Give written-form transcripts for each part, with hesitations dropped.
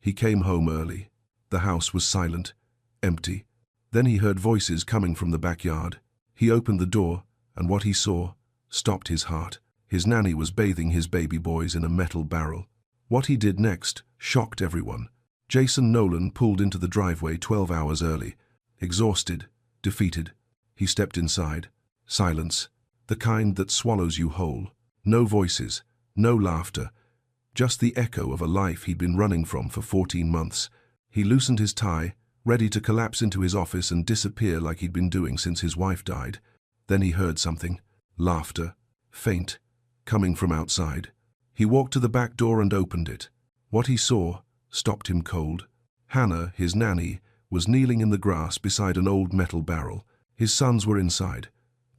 He came home early. The house was silent, empty. Then he heard voices coming from the backyard. He opened the door, and what he saw stopped his heart. His nanny was bathing his baby boys in a metal barrel. What he did next shocked everyone. Jason Nolan pulled into the driveway 12 hours early. Exhausted, defeated. He stepped inside. Silence, the kind that swallows you whole. No voices, no laughter, just the echo of a life he'd been running from for 14 months. He loosened his tie, ready to collapse into his office and disappear like he'd been doing since his wife died. Then he heard something. Laughter, faint, coming from outside. He walked to the back door and opened it. What he saw stopped him cold. Hannah, his nanny, was kneeling in the grass beside an old metal barrel. His sons were inside,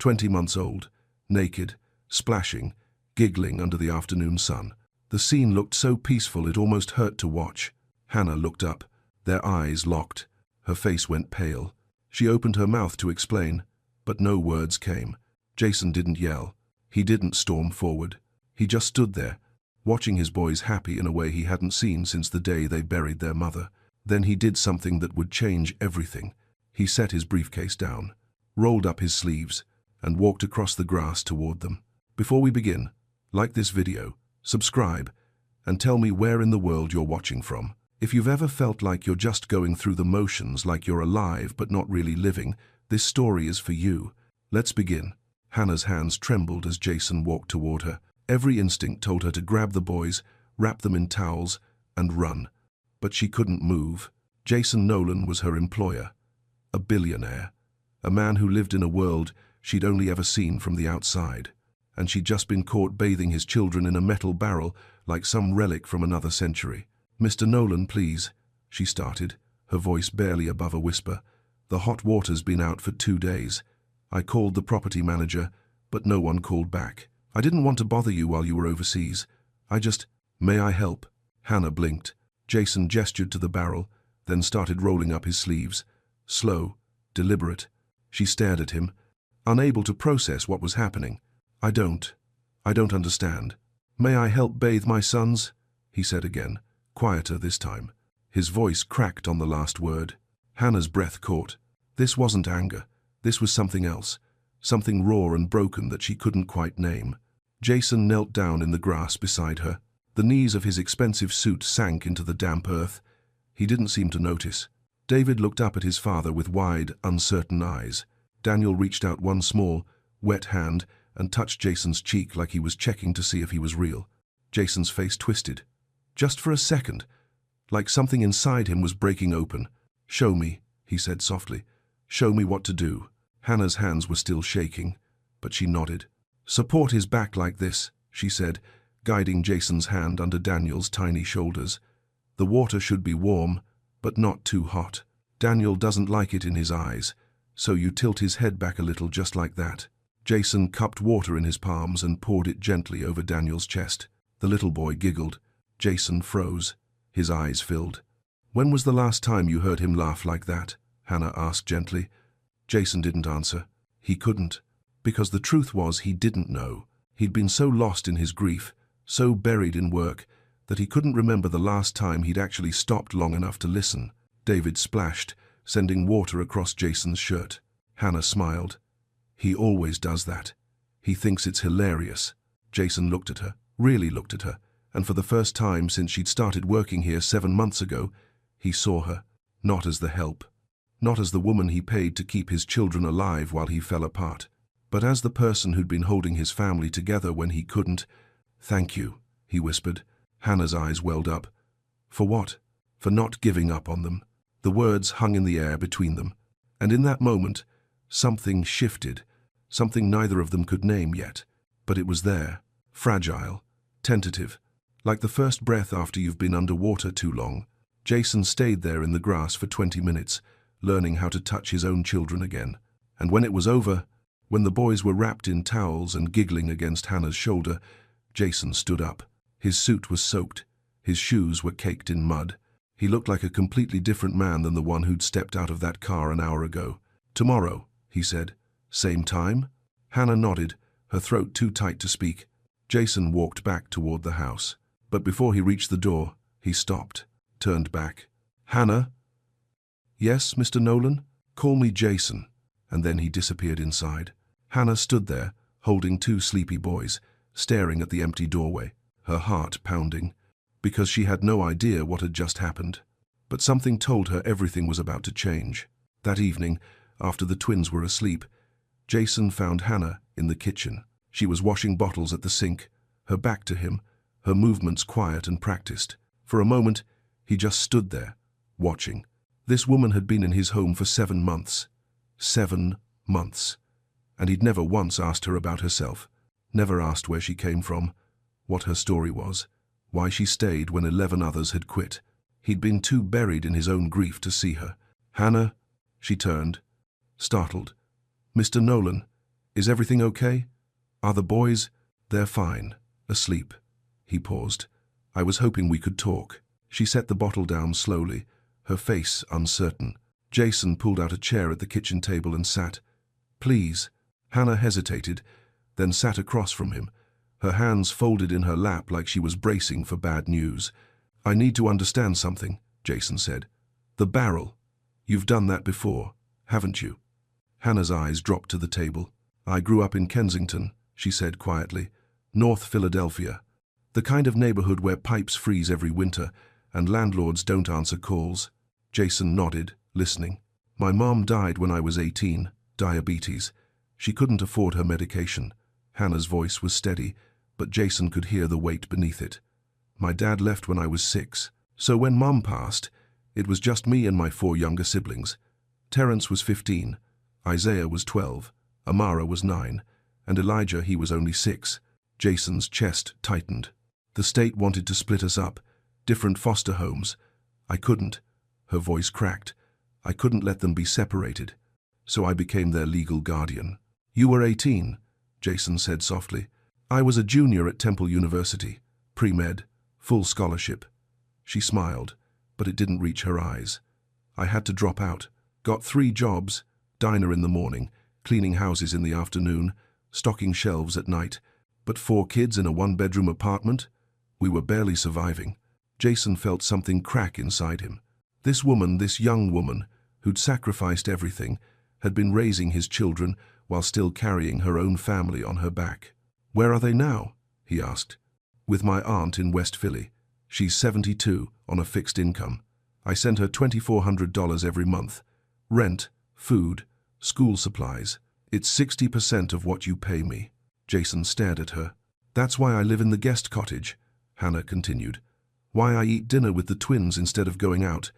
20 months old, naked, splashing, giggling under the afternoon sun. The scene looked so peaceful it almost hurt to watch. Hannah looked up. Their eyes locked. Her face went pale. She opened her mouth to explain, but no words came. Jason didn't yell. He didn't storm forward. He just stood there, watching his boys happy in a way he hadn't seen since the day they buried their mother. Then he did something that would change everything. He set his briefcase down, rolled up his sleeves, and walked across the grass toward them. Before we begin, like this video, subscribe, and tell me where in the world you're watching from. If you've ever felt like you're just going through the motions, like you're alive but not really living, this story is for you. Let's begin. Hannah's hands trembled as Jason walked toward her. Every instinct told her to grab the boys, wrap them in towels, and run. But she couldn't move. Jason Nolan was her employer. A billionaire. A man who lived in a world she'd only ever seen from the outside. And she'd just been caught bathing his children in a metal barrel like some relic from another century. "Mr. Nolan, please," she started, her voice barely above a whisper. "The hot water's been out for 2 days. I called the property manager, but no one called back. I didn't want to bother you while you were overseas. May I help?" Hannah blinked. Jason gestured to the barrel, then started rolling up his sleeves. Slow, deliberate. She stared at him, unable to process what was happening. I don't understand." "May I help bathe my sons?" he said again, quieter this time. His voice cracked on the last word. Hannah's breath caught. This wasn't anger. This was something else. Something raw and broken that she couldn't quite name. Jason knelt down in the grass beside her. The knees of his expensive suit sank into the damp earth. He didn't seem to notice. David looked up at his father with wide, uncertain eyes. Daniel reached out one small, wet hand and touched Jason's cheek like he was checking to see if he was real. Jason's face twisted. Just for a second, like something inside him was breaking open. "Show me," he said softly. "Show me what to do." Hannah's hands were still shaking, but she nodded. "Support his back like this," she said, guiding Jason's hand under Daniel's tiny shoulders. "The water should be warm, but not too hot. Daniel doesn't like it in his eyes, so you tilt his head back a little just like that." Jason cupped water in his palms and poured it gently over Daniel's chest. The little boy giggled. Jason froze. His eyes filled. "When was the last time you heard him laugh like that?" Hannah asked gently. Jason didn't answer. He couldn't, because the truth was he didn't know. He'd been so lost in his grief, so buried in work, that he couldn't remember the last time he'd actually stopped long enough to listen. David splashed, sending water across Jason's shirt. Hannah smiled. "He always does that. He thinks it's hilarious." Jason looked at her, really looked at her, and for the first time since she'd started working here 7 months ago, he saw her, not as the help, not as the woman he paid to keep his children alive while he fell apart, but as the person who'd been holding his family together when he couldn't. "Thank you," he whispered. Hannah's eyes welled up. "For what?" "For not giving up on them." The words hung in the air between them, and in that moment, something shifted, something neither of them could name yet, but it was there, fragile, tentative, like the first breath after you've been underwater too long. Jason stayed there in the grass for 20 minutes, learning how to touch his own children again. And when it was over, when the boys were wrapped in towels and giggling against Hannah's shoulder, Jason stood up. His suit was soaked. His shoes were caked in mud. He looked like a completely different man than the one who'd stepped out of that car an hour ago. "Tomorrow," he said. "Same time?" Hannah nodded, her throat too tight to speak. Jason walked back toward the house. But before he reached the door, he stopped. turned back. Hannah? Yes, Mr. Nolan? Call me Jason. And then he disappeared inside. Hannah stood there, holding two sleepy boys, staring at the empty doorway, her heart pounding, because she had no idea what had just happened. But something told her everything was about to change. That evening, after the twins were asleep, Jason found Hannah in the kitchen. She was washing bottles at the sink, her back to him, her movements quiet and practiced. For a moment, he just stood there, watching. This woman had been in his home for 7 months. 7 months. And he'd never once asked her about herself, never asked where she came from, what her story was, why she stayed when 11 others had quit. He'd been too buried in his own grief to see her. Hannah? She turned, startled. Mr. Nolan, is everything okay? Are the boys? They're fine. Asleep. He paused. I was hoping we could talk. She set the bottle down slowly, her face uncertain. Jason pulled out a chair at the kitchen table and sat. Please. Hannah hesitated, then sat across from him, her hands folded in her lap like she was bracing for bad news. I need to understand something, Jason said. The barrel. You've done that before, haven't you? Hannah's eyes dropped to the table. I grew up in Kensington, she said quietly. North Philadelphia. The kind of neighborhood where pipes freeze every winter and landlords don't answer calls. Jason nodded, listening. My mom died when I was 18, diabetes. She couldn't afford her medication. Hannah's voice was steady, but Jason could hear the weight beneath it. My dad left when I was 6, so when Mom passed, it was just me and my 4 younger siblings. Terence was 15, Isaiah was 12, Amara was 9, and Elijah, he was only 6. Jason's chest tightened. The state wanted to split us up, different foster homes. I couldn't. Her voice cracked. I couldn't let them be separated, so I became their legal guardian. You were 18, Jason said softly. I was a junior at Temple University, pre-med, full scholarship. She smiled, but it didn't reach her eyes. I had to drop out. Got 3 jobs, diner in the morning, cleaning houses in the afternoon, stocking shelves at night. But 4 kids in a 1-bedroom apartment? We were barely surviving. Jason felt something crack inside him. This woman, this young woman, who'd sacrificed everything, had been raising his children while still carrying her own family on her back. Where are they now? He asked. With my aunt in West Philly. She's 72, on a fixed income. I send her $2,400 every month. Rent, food, school supplies. It's 60% of what you pay me. Jason stared at her. That's why I live in the guest cottage, Hannah continued. Why I eat dinner with the twins instead of going out.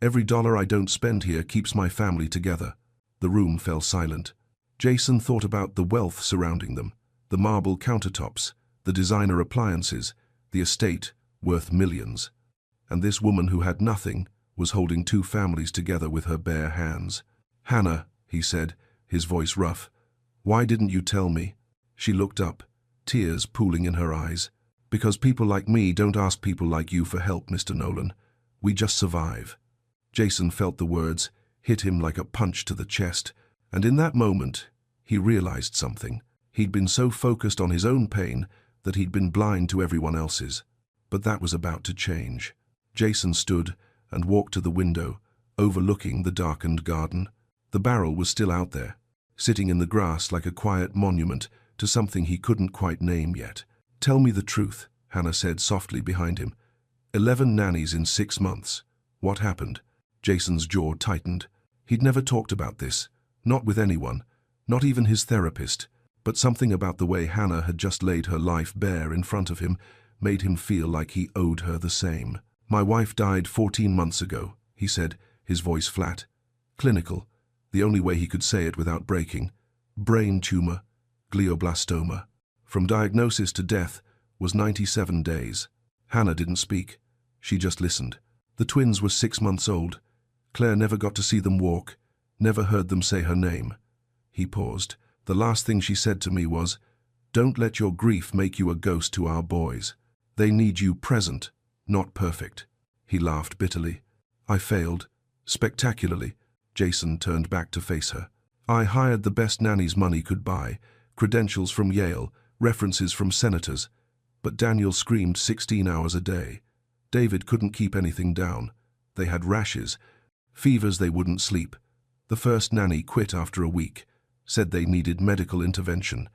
Every dollar I don't spend here keeps my family together. The room fell silent. Jason thought about the wealth surrounding them, the marble countertops, the designer appliances, the estate worth millions. And this woman who had nothing was holding 2 families together with her bare hands. Hannah, he said, his voice rough, why didn't you tell me? She looked up, tears pooling in her eyes. Because people like me don't ask people like you for help, Mr. Nolan. We just survive. Jason felt the words hit him like a punch to the chest, and in that moment, he realized something. He'd been so focused on his own pain that he'd been blind to everyone else's. But that was about to change. Jason stood and walked to the window, overlooking the darkened garden. The barrel was still out there, sitting in the grass like a quiet monument to something he couldn't quite name yet. Tell me the truth, Hannah said softly behind him. 11 nannies in 6 months. What happened? Jason's jaw tightened. He'd never talked about this, not with anyone, not even his therapist, but something about the way Hannah had just laid her life bare in front of him made him feel like he owed her the same. My wife died 14 months ago, he said, his voice flat. Clinical, the only way he could say it without breaking. Brain tumor, glioblastoma. From diagnosis to death was 97 days. Hannah didn't speak. She just listened. The twins were 6 months old. Claire never got to see them walk, never heard them say her name. He paused. The last thing she said to me was, "Don't let your grief make you a ghost to our boys. They need you present, not perfect." He laughed bitterly. I failed. Spectacularly. Jason turned back to face her. I hired the best nannies money could buy, credentials from Yale, references from senators. But Daniel screamed 16 hours a day. David couldn't keep anything down. They had rashes, fevers, they wouldn't sleep. The first nanny quit after a week, said they needed medical intervention.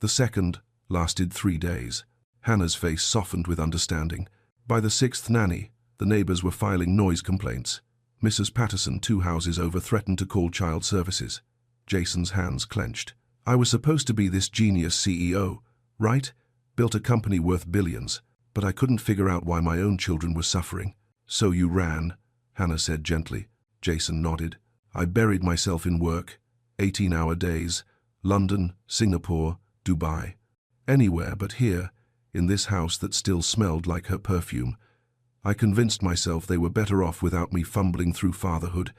The second lasted 3 days. Hannah's face softened with understanding. By the 6th nanny, the neighbors were filing noise complaints. Mrs. Patterson, 2 houses over, threatened to call child services. Jason's hands clenched. I was supposed to be this genius CEO, right? Built a company worth billions, but I couldn't figure out why my own children were suffering. So you ran, Hannah said gently. Jason nodded. I buried myself in work, 18-hour days, London, Singapore, Dubai. Anywhere but here, in this house that still smelled like her perfume. I convinced myself they were better off without me fumbling through fatherhood.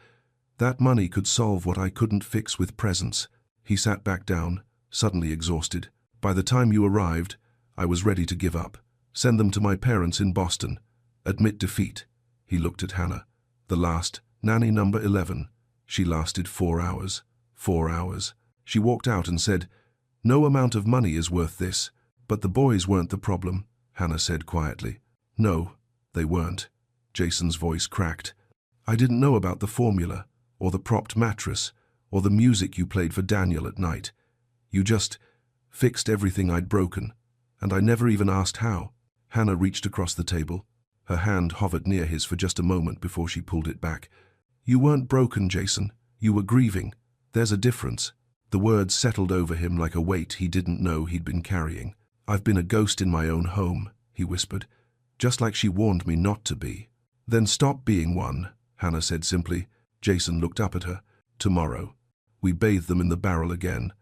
That money could solve what I couldn't fix with presents. He sat back down, suddenly exhausted. By the time you arrived, I was ready to give up. Send them to my parents in Boston. Admit defeat. He looked at Hannah. The last, nanny number 11. She lasted 4 hours. 4 hours. She walked out and said, no amount of money is worth this. But the boys weren't the problem, Hannah said quietly. No, they weren't. Jason's voice cracked. I didn't know about the formula, or the propped mattress, or the music you played for Daniel at night. You just fixed everything I'd broken, and I never even asked how. Hannah reached across the table. Her hand hovered near his for just a moment before she pulled it back. You weren't broken, Jason. You were grieving. There's a difference. The words settled over him like a weight he didn't know he'd been carrying. I've been a ghost in my own home, he whispered, just like she warned me not to be. Then stop being one, Hannah said simply. Jason looked up at her. Tomorrow. We bathe them in the barrel again,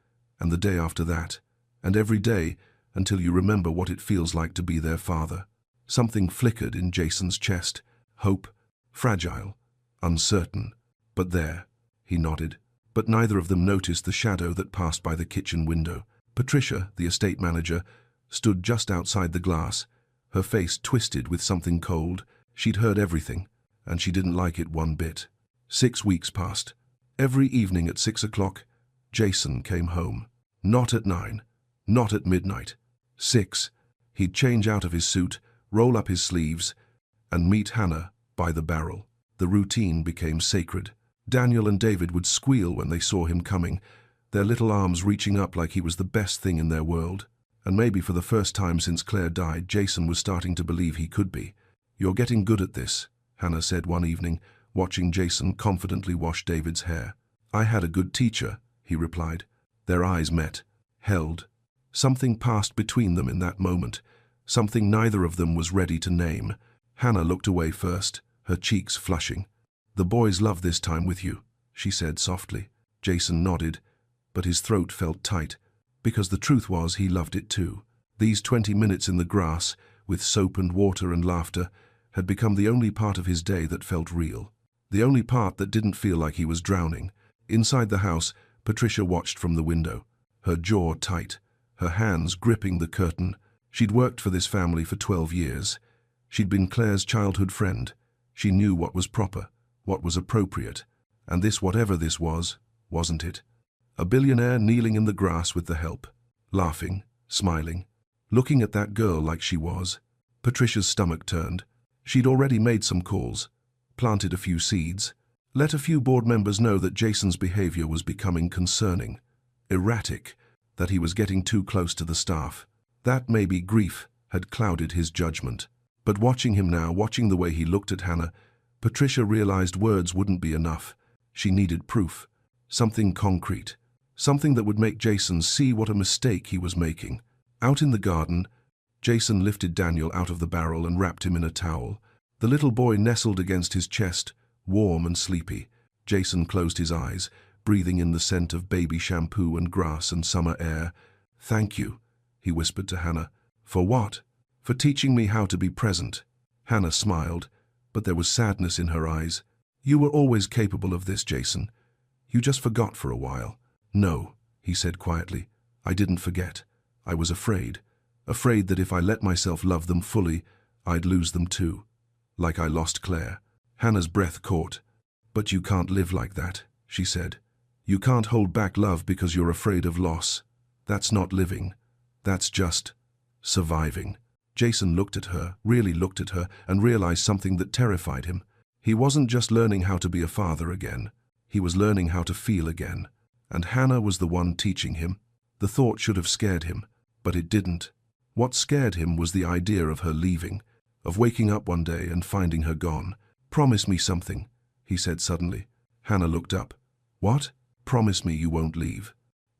and the day after that, and every day until you remember what it feels like to be their father. Something flickered in Jason's chest. Hope. Fragile. Uncertain. But there. He nodded. But neither of them noticed the shadow that passed by the kitchen window. Patricia, the estate manager, stood just outside the glass, her face twisted with something cold. She'd heard everything, and she didn't like it one bit. 6 weeks passed. Every evening at 6 o'clock, Jason came home. Not at 9, not at midnight. 6. He'd change out of his suit, roll up his sleeves, and meet Hannah by the barrel. The routine became sacred. Daniel and David would squeal when they saw him coming, their little arms reaching up like he was the best thing in their world. And maybe for the first time since Claire died, Jason was starting to believe he could be. You're getting good at this, Hannah said one evening, watching Jason confidently wash David's hair. I had a good teacher, he replied. Their eyes met, held. Something passed between them in that moment, something neither of them was ready to name. Hannah looked away first, her cheeks flushing. The boys love this time with you, she said softly. Jason nodded, but his throat felt tight, because the truth was he loved it too. These 20 minutes in the grass, with soap and water and laughter, had become the only part of his day that felt real. The only part that didn't feel like he was drowning. Inside the house, Patricia watched from the window, her jaw tight, her hands gripping the curtain. She'd worked for this family for 12 years. She'd been Claire's childhood friend. She knew what was proper, what was appropriate, and this, whatever this was, wasn't it? A billionaire kneeling in the grass with the help, laughing, smiling, looking at that girl like she was. Patricia's stomach turned. She'd already made some calls, planted a few seeds, let a few board members know that Jason's behavior was becoming concerning, erratic, that he was getting too close to the staff. That maybe grief had clouded his judgment. But watching him now, watching the way he looked at Hannah, Patricia realized words wouldn't be enough. She needed proof, something concrete, something that would make Jason see what a mistake he was making. Out in the garden, Jason lifted Daniel out of the barrel and wrapped him in a towel. The little boy nestled against his chest, warm and sleepy. Jason closed his eyes, breathing in the scent of baby shampoo and grass and summer air. Thank you, he whispered to Hannah. For what? For teaching me how to be present. Hannah smiled, but there was sadness in her eyes. You were always capable of this, Jason. You just forgot for a while. No, he said quietly. I didn't forget. I was afraid. Afraid that if I let myself love them fully, I'd lose them too. Like I lost Claire. Hannah's breath caught. But you can't live like that, she said. You can't hold back love because you're afraid of loss. That's not living. That's just surviving. Jason looked at her, really looked at her, and realized something that terrified him. He wasn't just learning how to be a father again. He was learning how to feel again. And Hannah was the one teaching him. The thought should have scared him, but it didn't. What scared him was the idea of her leaving, of waking up one day and finding her gone. "Promise me something," he said suddenly. Hannah looked up. "What?" "Promise me you won't leave."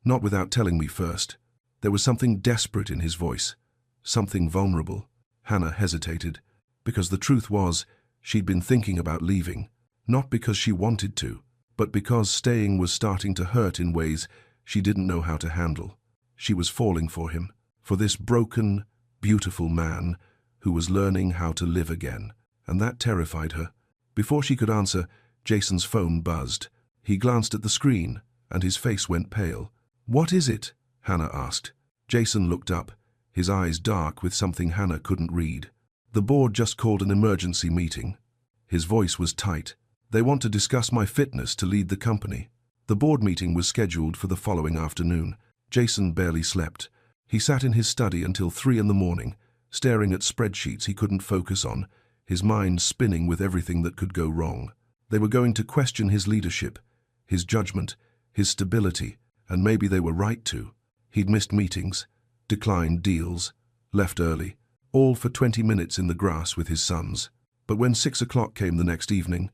"Not without telling me first." There was something desperate in his voice, something vulnerable. Hannah hesitated, because the truth was, she'd been thinking about leaving, not because she wanted to, but because staying was starting to hurt in ways she didn't know how to handle. She was falling for him, for this broken, beautiful man who was learning how to live again, and that terrified her. Before she could answer, Jason's phone buzzed. He glanced at the screen, and his face went pale. "What is it?" Hannah asked. Jason looked up, his eyes dark with something Hannah couldn't read. "The board just called an emergency meeting." His voice was tight. "They want to discuss my fitness to lead the company." The board meeting was scheduled for the following afternoon. Jason barely slept. He sat in his study until 3 a.m, staring at spreadsheets he couldn't focus on, his mind spinning with everything that could go wrong. They were going to question his leadership, his judgment, his stability, and maybe they were right to. He'd missed meetings, declined deals, left early, all for 20 minutes in the grass with his sons. But when 6 o'clock came the next evening,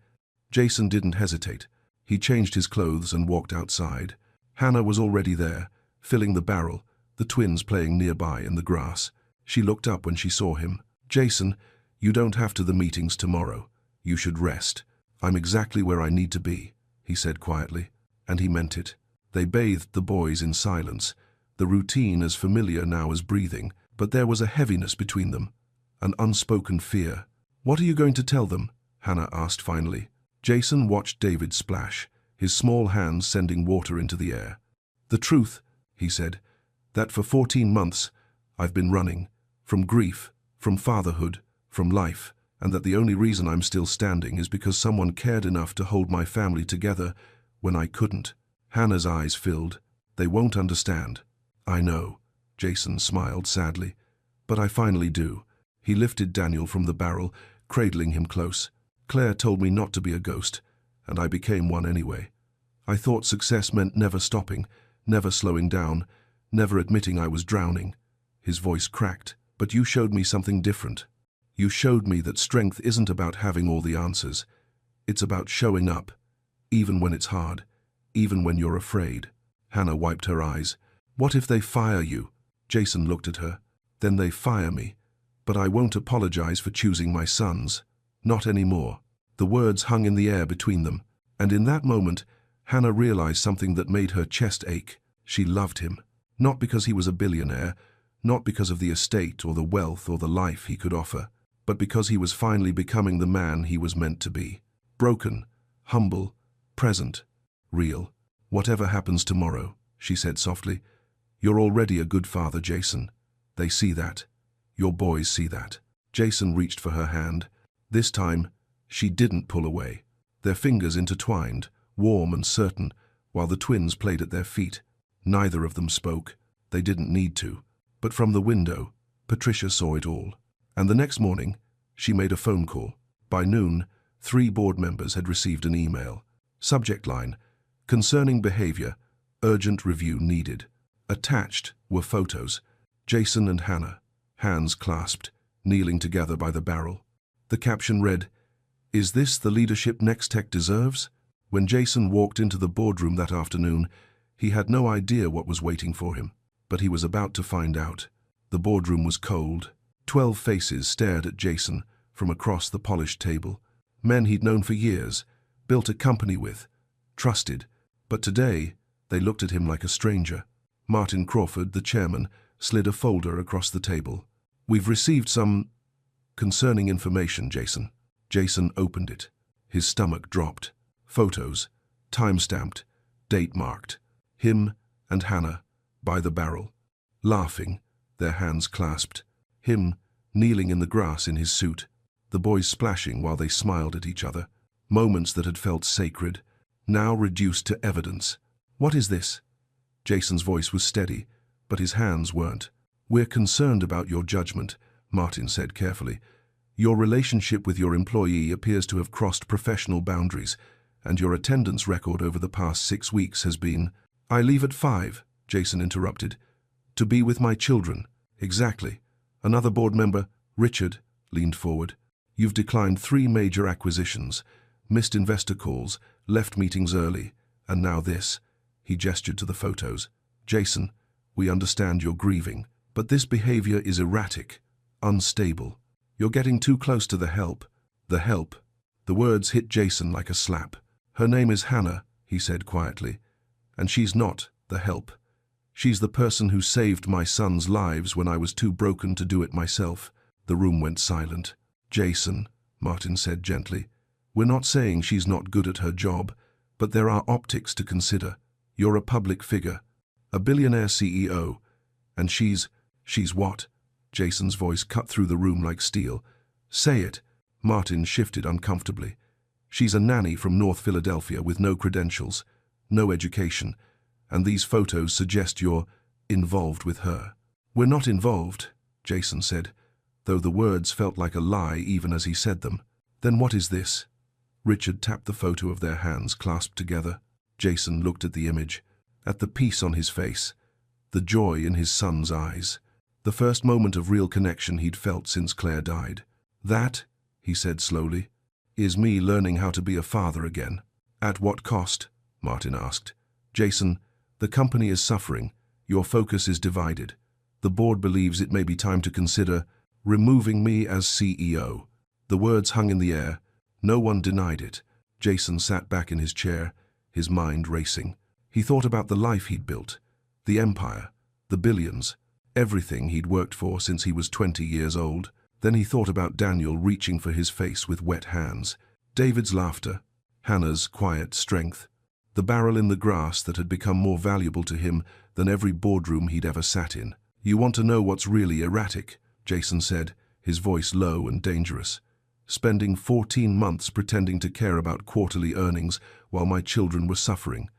Jason didn't hesitate. He changed his clothes and walked outside. Hannah was already there, filling the barrel, the twins playing nearby in the grass. She looked up when she saw him. "Jason, you don't have to the meetings tomorrow. You should rest. I'm exactly where I need to be," he said quietly, and he meant it. They bathed the boys in silence, the routine as familiar now as breathing, but there was a heaviness between them, an unspoken fear. "What are you going to tell them?" Hannah asked finally. Jason watched David splash, his small hands sending water into the air. "The truth," he said, "that for 14 months I've been running, from grief, from fatherhood, from life, and that the only reason I'm still standing is because someone cared enough to hold my family together when I couldn't." Hannah's eyes filled. "They won't understand." "I know," Jason smiled sadly, "but I finally do." He lifted Daniel from the barrel, cradling him close. "Claire told me not to be a ghost, and I became one anyway. I thought success meant never stopping, never slowing down, never admitting I was drowning." His voice cracked. "But you showed me something different. You showed me that strength isn't about having all the answers. It's about showing up, even when it's hard, even when you're afraid." Hannah wiped her eyes. "What if they fire you?" Jason looked at her. "Then they fire me. But I won't apologize for choosing my sons. Not anymore." The words hung in the air between them, and in that moment, Hannah realized something that made her chest ache. She loved him. Not because he was a billionaire, not because of the estate or the wealth or the life he could offer, but because he was finally becoming the man he was meant to be. Broken, humble, present, real. "Whatever happens tomorrow," she said softly, "you're already a good father, Jason. They see that. Your boys see that." Jason reached for her hand. This time, she didn't pull away. Their fingers intertwined, warm and certain, while the twins played at their feet. Neither of them spoke. They didn't need to. But from the window, Patricia saw it all. And the next morning, she made a phone call. By noon, 3 board members had received an email. Subject line: "Concerning behavior, urgent review needed." Attached were photos. Jason and Hannah, hands clasped, kneeling together by the barrel. The caption read, "Is this the leadership Nextech deserves?" When Jason walked into the boardroom that afternoon, he had no idea what was waiting for him. But he was about to find out. The boardroom was cold. 12 faces stared at Jason from across the polished table. Men he'd known for years, built a company with, trusted. But today, they looked at him like a stranger. Martin Crawford, the chairman, slid a folder across the table. "We've received some concerning information, Jason." Jason opened it. His stomach dropped. Photos, time-stamped, date-marked. Him and Hannah, by the barrel, laughing, their hands clasped. Him, kneeling in the grass in his suit. The boys splashing while they smiled at each other. Moments that had felt sacred, now reduced to evidence. "What is this?" Jason's voice was steady, but his hands weren't. "We're concerned about your judgment. Martin said carefully. Your relationship with your employee appears to have crossed professional boundaries, and your attendance record over the past 6 weeks has been— I leave at 5, Jason interrupted. To be with my children. Exactly. Another board member, Richard, leaned forward. You've declined 3 major acquisitions, missed investor calls, left meetings early, and now this. He gestured to the photos. Jason, we understand you're grieving, but this behavior is erratic, unstable. You're getting too close to the help. The help. The words hit Jason like a slap. Her name is Hannah, he said quietly, and she's not the help. She's the person who saved my son's lives when I was too broken to do it myself. The room went silent. Jason, Martin said gently, we're not saying she's not good at her job, but there are optics to consider. You're a public figure, a billionaire CEO, and she's what? Jason's voice cut through the room like steel. Say it. Martin shifted uncomfortably. She's a nanny from North Philadelphia with no credentials, no education, and these photos suggest you're involved with her. We're not involved, Jason said, though the words felt like a lie even as he said them. Then what is this? Richard tapped the photo of their hands clasped together. Jason looked at the image, at the peace on his face, the joy in his son's eyes, the first moment of real connection he'd felt since Claire died. That, he said slowly, is me learning how to be a father again. At what cost? Martin asked. Jason, the company is suffering. Your focus is divided. The board believes it may be time to consider removing me as CEO. The words hung in the air. No one denied it. Jason sat back in his chair, his mind racing. He thought about the life he'd built, the empire, the billions, everything he'd worked for since he was 20 years old. Then he thought about Daniel reaching for his face with wet hands, David's laughter, Hannah's quiet strength, the barrel in the grass that had become more valuable to him than every boardroom he'd ever sat in. You want to know what's really erratic? Jason said, his voice low and dangerous. Spending 14 months pretending to care about quarterly earnings while my children were suffering,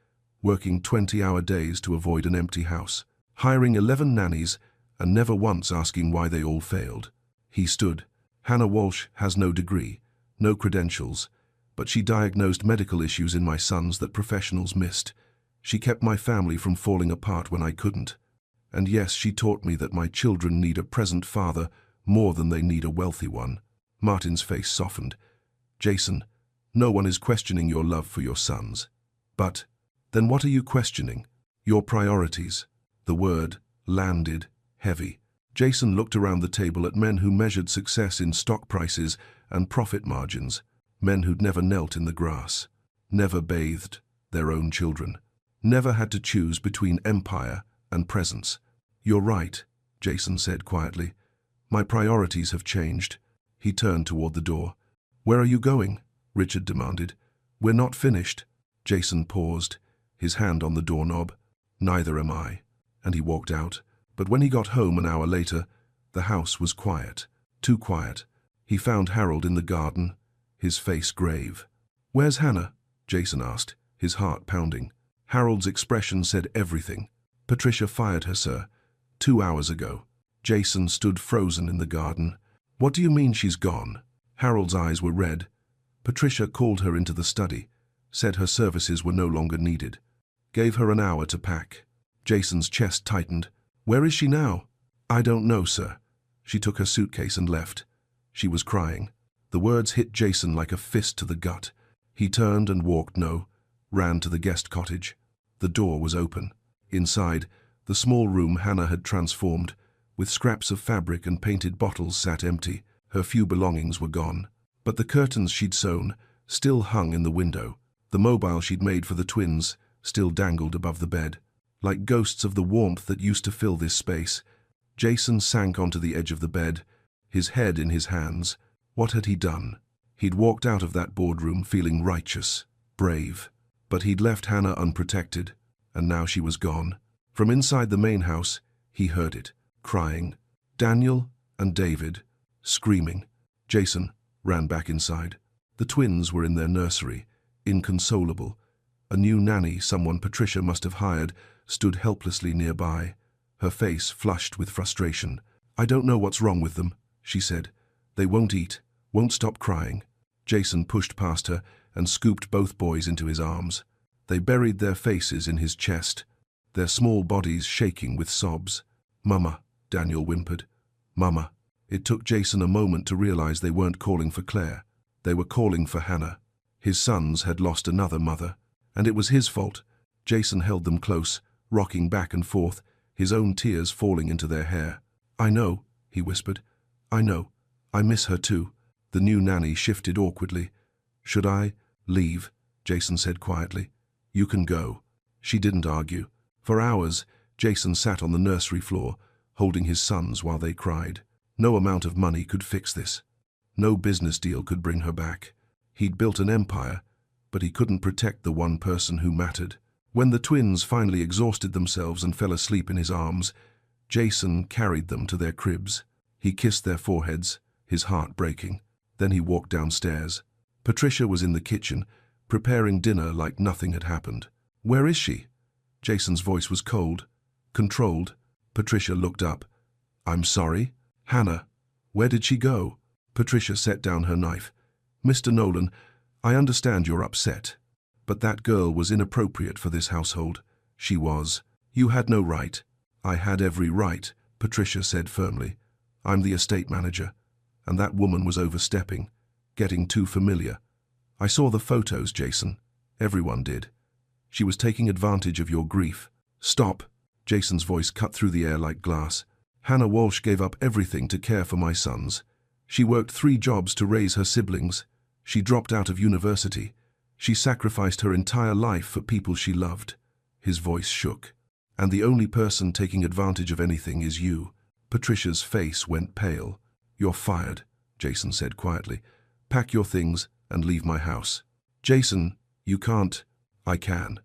working 20-hour days to avoid an empty house, hiring 11 nannies and never once asking why they all failed. He stood. Hannah Walsh has no degree, no credentials, but she diagnosed medical issues in my sons that professionals missed. She kept my family from falling apart when I couldn't. And yes, she taught me that my children need a present father more than they need a wealthy one. Martin's face softened. Jason, no one is questioning your love for your sons. But then what are you questioning? Your priorities. The word landed heavy. Jason looked around the table at men who measured success in stock prices and profit margins, men who'd never knelt in the grass, never bathed their own children, never had to choose between empire and presence. You're right, Jason said quietly. My priorities have changed. He turned toward the door. Where are you going? Richard demanded. We're not finished. Jason paused, his hand on the doorknob. Neither am I. And he walked out. But when he got home an hour later, the house was quiet, too quiet. He found Harold in the garden, his face grave. Where's Hannah? Jason asked, his heart pounding. Harold's expression said everything. Patricia fired her, sir. 2 hours ago. Jason stood frozen in the garden. What do you mean she's gone? Harold's eyes were red. Patricia called her into the study, said her services were no longer needed. Gave her an hour to pack. Jason's chest tightened. Where is she now? I don't know, sir. She took her suitcase and left. She was crying. The words hit Jason like a fist to the gut. He turned and ran to the guest cottage. The door was open. Inside, the small room Hannah had transformed, with scraps of fabric and painted bottles, sat empty. Her few belongings were gone. But the curtains she'd sewn still hung in the window. The mobile she'd made for the twins still dangled above the bed. Like ghosts of the warmth that used to fill this space, Jason sank onto the edge of the bed, his head in his hands. What had he done? He'd walked out of that boardroom feeling righteous, brave. But he'd left Hannah unprotected, and now she was gone. From inside the main house, he heard it, crying. Daniel and David, screaming. Jason ran back inside. The twins were in their nursery, inconsolable. A new nanny, someone Patricia must have hired, stood helplessly nearby, her face flushed with frustration. I don't know what's wrong with them, she said. They won't eat, won't stop crying. Jason pushed past her and scooped both boys into his arms. They buried their faces in his chest, their small bodies shaking with sobs. "Mama," Daniel whimpered. "Mama." It took Jason a moment to realize they weren't calling for Claire. They were calling for Hannah. His sons had lost another mother, and it was his fault. Jason held them close, rocking back and forth, his own tears falling into their hair. "I know," he whispered. "I know. I miss her too." The new nanny shifted awkwardly. "Should I leave?" Jason said quietly. "You can go." She didn't argue. For hours, Jason sat on the nursery floor, holding his sons while they cried. No amount of money could fix this. No business deal could bring her back. He'd built an empire, but he couldn't protect the one person who mattered. When the twins finally exhausted themselves and fell asleep in his arms, Jason carried them to their cribs. He kissed their foreheads, his heart breaking. Then he walked downstairs. Patricia was in the kitchen, preparing dinner like nothing had happened. "Where is she?" Jason's voice was cold, controlled. Patricia looked up. "I'm sorry?" "Hannah, where did she go?" Patricia set down her knife. "Mr. Nolan, I understand you're upset, but that girl was inappropriate for this household. She was. You had no right." "I had every right," Patricia said firmly. "I'm the estate manager, and that woman was overstepping, getting too familiar. I saw the photos, Jason. Everyone did. She was taking advantage of your grief." "Stop." Jason's voice cut through the air like glass. "Hannah Walsh gave up everything to care for my sons. She worked 3 jobs to raise her siblings. She dropped out of university. She sacrificed her entire life for people she loved." His voice shook. "And the only person taking advantage of anything is you." Patricia's face went pale. "You're fired," Jason said quietly. "Pack your things and leave my house." "Jason, you can't." "I can.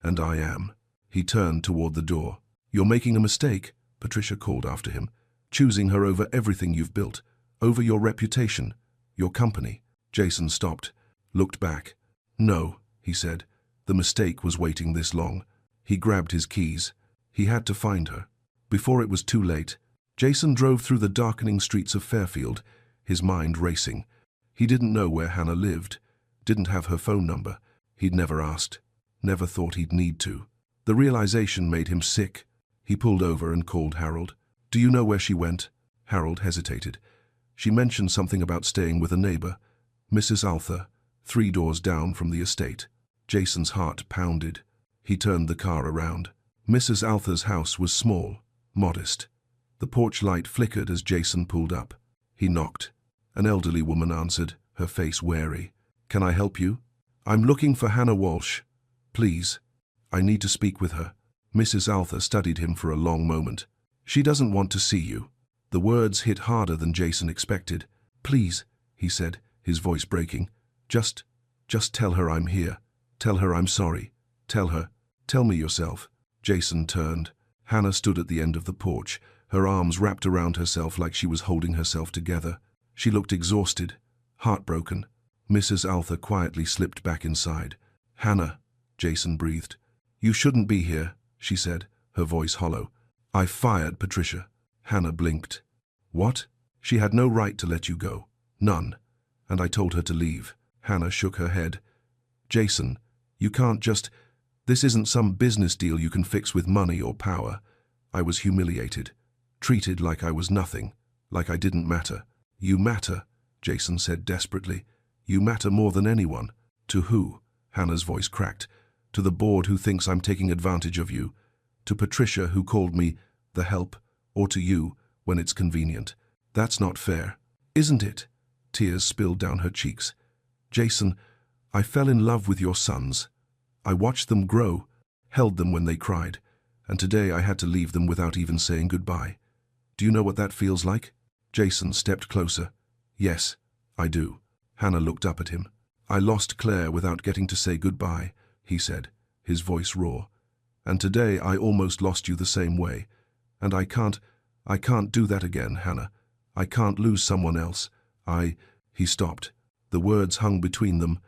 And I am." He turned toward the door. "You're making a mistake," Patricia called after him. "Choosing her over everything you've built, over your reputation, your company." Jason stopped, looked back. "No," he said. The mistake was waiting this long. He grabbed his keys. He had to find her. Before it was too late, Jason drove through the darkening streets of Fairfield, his mind racing. He didn't know where Hannah lived, didn't have her phone number. He'd never asked, never thought he'd need to. The realization made him sick. He pulled over and called Harold. "Do you know where she went?" Harold hesitated. "She mentioned something about staying with a neighbor, Mrs. Alther, 3 doors down from the estate." Jason's heart pounded. He turned the car around. Mrs. Alther's house was small, modest. The porch light flickered as Jason pulled up. He knocked. An elderly woman answered, her face wary. "Can I help you?" "I'm looking for Hannah Walsh. Please. I need to speak with her." Mrs. Alther studied him for a long moment. "She doesn't want to see you." The words hit harder than Jason expected. "Please," he said, his voice breaking. Just tell her I'm here. Tell her I'm sorry. Tell me yourself." Jason turned. Hannah stood at the end of the porch, her arms wrapped around herself like she was holding herself together. She looked exhausted, heartbroken. Mrs. Alther quietly slipped back inside. "Hannah," Jason breathed. "You shouldn't be here," she said, her voice hollow. "I fired Patricia." Hannah blinked. "What?" "She had no right to let you go. None. And I told her to leave." Hannah shook her head. "Jason, you can't just... This isn't some business deal you can fix with money or power. I was humiliated, treated like I was nothing, like I didn't matter." "You matter," Jason said desperately. "You matter more than anyone." "To who?" Hannah's voice cracked. "To the board who thinks I'm taking advantage of you. To Patricia who called me the help, or to you when it's convenient. That's not fair." "Isn't it?" Tears spilled down her cheeks. "Jason, I fell in love with your sons. I watched them grow, held them when they cried, and today I had to leave them without even saying goodbye. Do you know what that feels like?" Jason stepped closer. "Yes, I do." Hannah looked up at him. "I lost Claire without getting to say goodbye," he said, his voice raw. "And today I almost lost you the same way. And I can't do that again, Hannah. I can't lose someone else. He stopped. The words hung between them,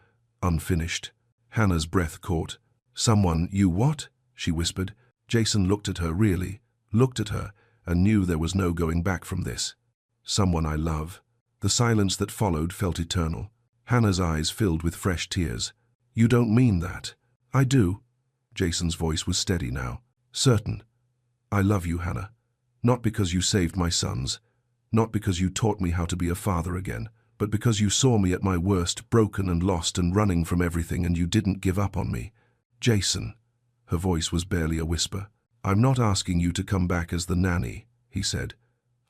unfinished. Hannah's breath caught. "Someone, you what?" she whispered. Jason looked at her, really, looked at her, and knew there was no going back from this. Someone I love. The silence that followed felt eternal. Hannah's eyes filled with fresh tears. You don't mean that. I do. Jason's voice was steady now. Certain. I love you, Hannah. Not because you saved my sons. Not because you taught me how to be a father again. But because you saw me at my worst, broken and lost and running from everything, and you didn't give up on me. Jason. Her voice was barely a whisper. I'm not asking you to come back as the nanny, he said.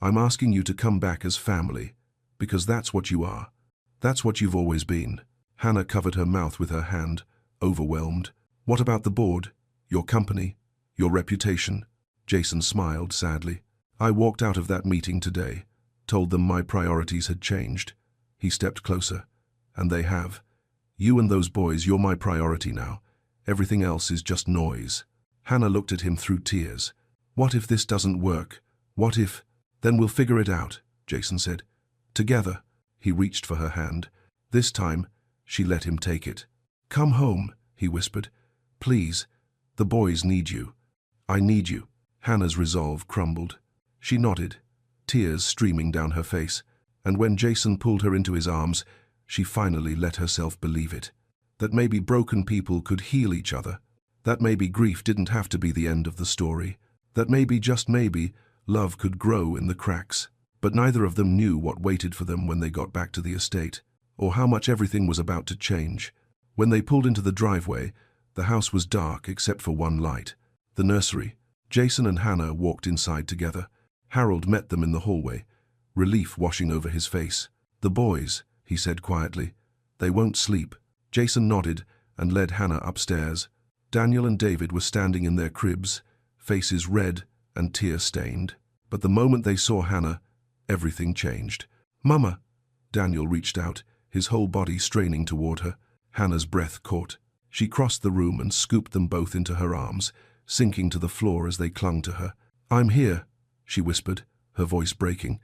I'm asking you to come back as family. Because that's what you are. That's what you've always been. Hannah covered her mouth with her hand, overwhelmed. What about the board? Your company? Your reputation? Jason smiled sadly. I walked out of that meeting today, told them my priorities had changed. He stepped closer. And they have. You and those boys, you're my priority now. Everything else is just noise. Hannah looked at him through tears. What if this doesn't work? What if... Then we'll figure it out, Jason said. Together. He reached for her hand. This time, she let him take it. Come home, he whispered. Please. The boys need you. I need you. Hannah's resolve crumbled. She nodded, tears streaming down her face, and when Jason pulled her into his arms, she finally let herself believe it. That maybe broken people could heal each other. That maybe grief didn't have to be the end of the story. That maybe, just maybe, love could grow in the cracks. But neither of them knew what waited for them when they got back to the estate, or how much everything was about to change. When they pulled into the driveway, the house was dark except for one light. The nursery. Jason and Hannah walked inside together. Harold met them in the hallway, relief washing over his face. The boys, he said quietly. They won't sleep. Jason nodded and led Hannah upstairs. Daniel and David were standing in their cribs, faces red and tear-stained. But the moment they saw Hannah, everything changed. Mama! Daniel reached out, his whole body straining toward her. Hannah's breath caught. She crossed the room and scooped them both into her arms, sinking to the floor as they clung to her. I'm here, she whispered, her voice breaking.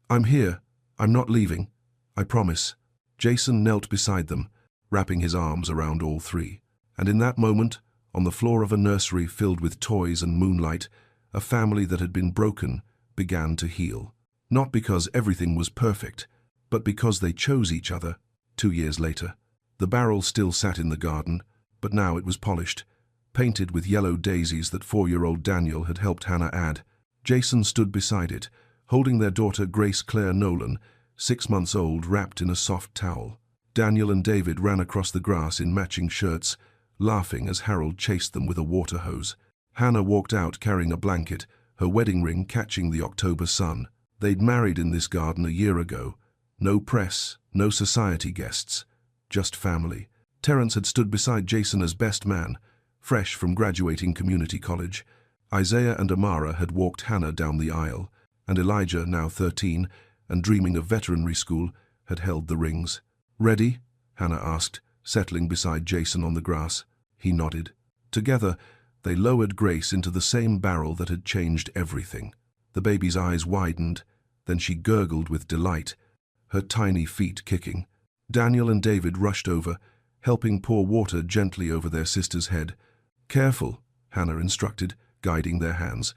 I'm here. I'm not leaving. I promise. Jason knelt beside them, wrapping his arms around all three. And in that moment, on the floor of a nursery filled with toys and moonlight, a family that had been broken began to heal. Not because everything was perfect, but because they chose each other. 2 years later, the barrel still sat in the garden, but now it was polished, painted with yellow daisies that 4-year-old Daniel had helped Hannah add. Jason stood beside it, holding their daughter Grace Claire Nolan, 6 months old, wrapped in a soft towel. Daniel and David ran across the grass in matching shirts, laughing as Harold chased them with a water hose. Hannah walked out carrying a blanket, her wedding ring catching the October sun. They'd married in this garden a year ago. No press, no society guests, just family. Terence had stood beside Jason as best man, fresh from graduating community college. Isaiah and Amara had walked Hannah down the aisle, and Elijah, now 13, and dreaming of veterinary school, had held the rings. Ready? Hannah asked, settling beside Jason on the grass. He nodded. Together, they lowered Grace into the same barrel that had changed everything. The baby's eyes widened, then she gurgled with delight, her tiny feet kicking. Daniel and David rushed over, helping pour water gently over their sister's head. Careful, Hannah instructed, guiding their hands.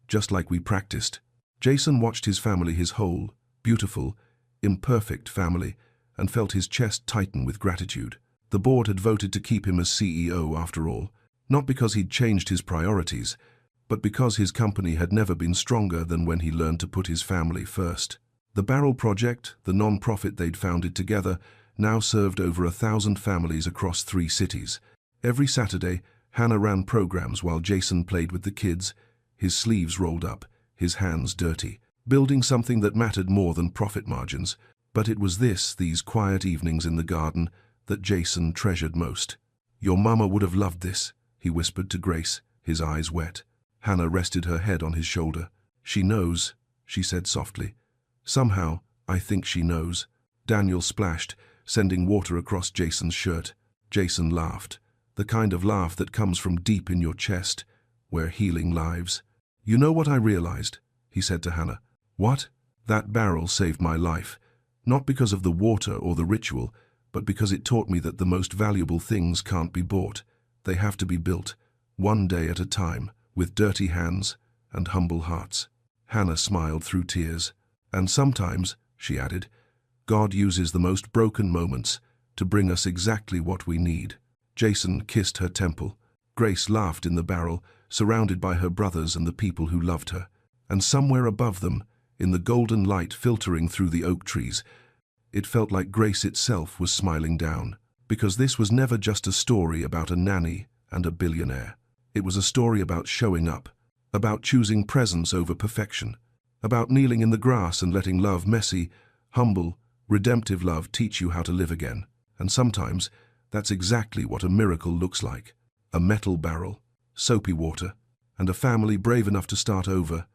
Just like we practiced. Jason watched his family, his whole, beautiful, imperfect family, and felt his chest tighten with gratitude. The board had voted to keep him as CEO after all, not because he'd changed his priorities, but because his company had never been stronger than when he learned to put his family first. The Barrel Project, the non-profit they'd founded together, now served over 1,000 families across 3 cities. Every Saturday, Hannah ran programs while Jason played with the kids, his sleeves rolled up, his hands dirty, building something that mattered more than profit margins. But it was these quiet evenings in the garden, that Jason treasured most. Your mama would have loved this, he whispered to Grace, his eyes wet. Hannah rested her head on his shoulder. She knows, she said softly. Somehow, I think she knows. Daniel splashed, sending water across Jason's shirt. Jason laughed, the kind of laugh that comes from deep in your chest, where healing lives. You know what I realized, he said to Hannah. What? That barrel saved my life. Not because of the water or the ritual, but because it taught me that the most valuable things can't be bought. They have to be built, one day at a time, with dirty hands and humble hearts. Hannah smiled through tears. And sometimes, she added, God uses the most broken moments to bring us exactly what we need. Jason kissed her temple. Grace laughed in the barrel, surrounded by her brothers and the people who loved her. And somewhere above them, in the golden light filtering through the oak trees, it felt like Grace itself was smiling down. Because this was never just a story about a nanny and a billionaire. It was a story about showing up, about choosing presence over perfection, about kneeling in the grass and letting love, messy, humble, redemptive love, teach you how to live again. And sometimes, that's exactly what a miracle looks like. A metal barrel, soapy water, and a family brave enough to start over,